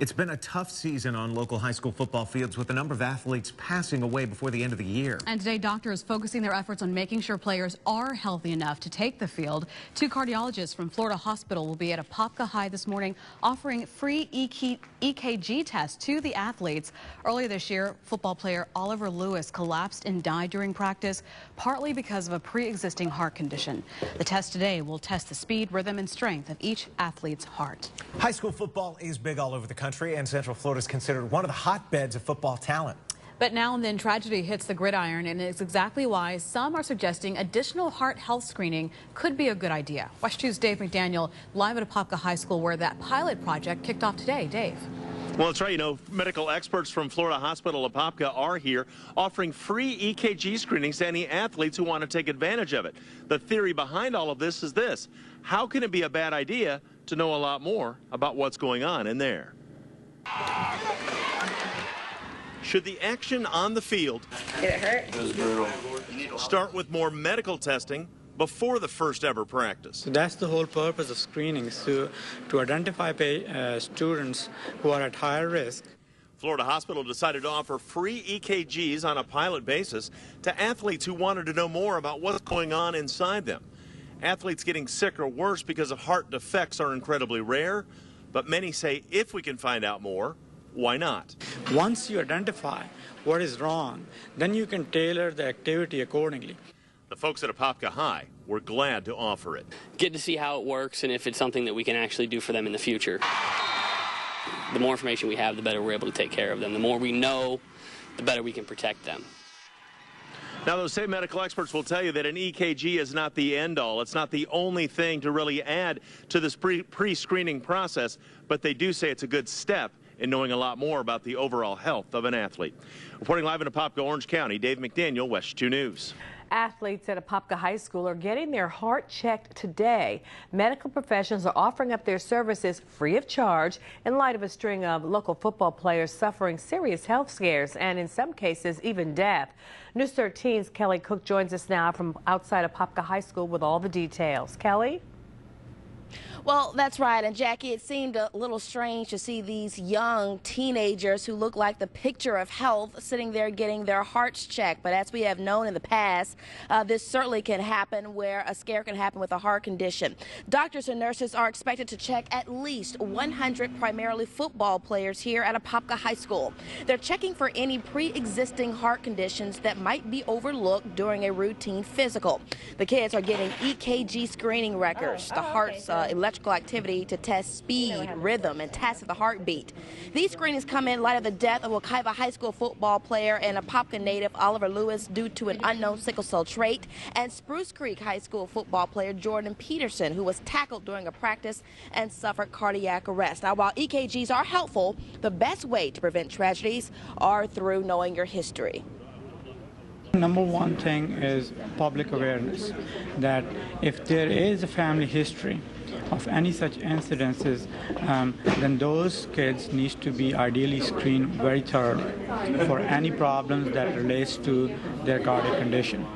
It's been a tough season on local high school football fields with a number of athletes passing away before the end of the year. And today, Doctor is focusing their efforts on making sure players are healthy enough to take the field. Two cardiologists from Florida Hospital will be at Apopka High this morning offering free EKG tests to the athletes. Earlier this year, football player Oliver Lewis collapsed and died during practice, partly because of a pre-existing heart condition. The test today will test the speed, rhythm, and strength of each athlete's heart. High school football is big all over the country, and Central Florida is considered one of the hotbeds of football talent. But now and then tragedy hits the gridiron, and it's exactly why some are suggesting additional heart health screening could be a good idea. Watch 2's Dave McDaniel live at Apopka High School, where that pilot project kicked off today. Dave. Well, that's right. You know, medical experts from Florida Hospital Apopka are here offering free EKG screenings to any athletes who want to take advantage of it. The theory behind all of this is this: how can it be a bad idea to know a lot more about what's going on in there? Should the action on the field start with more medical testing before the first ever practice? So that's the whole purpose of screening, is to identify students who are at higher risk. Florida Hospital decided to offer free EKGs on a pilot basis to athletes who wanted to know more about what's going on inside them. Athletes getting sick or worse because of heart defects are incredibly rare, but many say if we can find out more, why not? Once you identify what is wrong, then you can tailor the activity accordingly. The folks at Apopka High were glad to offer it. Get to see how it works and if it's something that we can actually do for them in the future. The more information we have, the better we're able to take care of them. The more we know, the better we can protect them. Now, those same medical experts will tell you that an EKG is not the end-all. It's not the only thing to really add to this pre-screening process, but they do say it's a good step in knowing a lot more about the overall health of an athlete. Reporting live in Apopka, Orange County, Dave McDaniel, West 2 News. Athletes at Apopka High School are getting their heart checked today. Medical professionals are offering up their services free of charge in light of a string of local football players suffering serious health scares and in some cases even death. News 13's Kelly Cook joins us now from outside Apopka High School with all the details. Kelly? Well, that's right. And Jackie, it seemed a little strange to see these young teenagers who look like the picture of health sitting there getting their hearts checked. But as we have known in the past, this certainly can happen, where a scare can happen with a heart condition. Doctors and nurses are expected to check at least 100 primarily football players here at Apopka High School. They're checking for any pre-existing heart conditions that might be overlooked during a routine physical. The kids are getting EKG screening records, the heart's electrical activity to test speed, rhythm, and test the heartbeat. These screenings come in light of the death of Wekiva High School football player and Apopka native Oliver Lewis due to an unknown sickle cell trait, and Spruce Creek High School football player Jordan Peterson, who was tackled during a practice and suffered cardiac arrest. Now, while EKGs are helpful, the best way to prevent tragedies are through knowing your history. Number one thing is public awareness, that if there is a family history of any such incidences, then those kids need to be ideally screened very thoroughly for any problems that relates to their cardiac condition.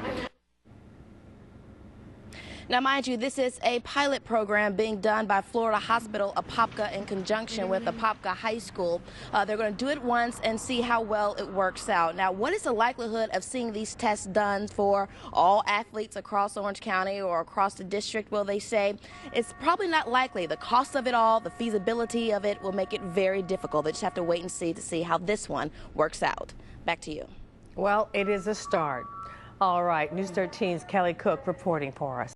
Now, mind you, this is a pilot program being done by Florida Hospital Apopka in conjunction with Apopka High School. They're going to do it once and see how well it works out. Now, what is the likelihood of seeing these tests done for all athletes across Orange County or across the district? Well, they say it's probably not likely. The cost of it all, the feasibility of it will make it very difficult. They just have to wait and see how this one works out. Back to you. Well, it is a start. All right, News 13's Kelly Cook reporting for us.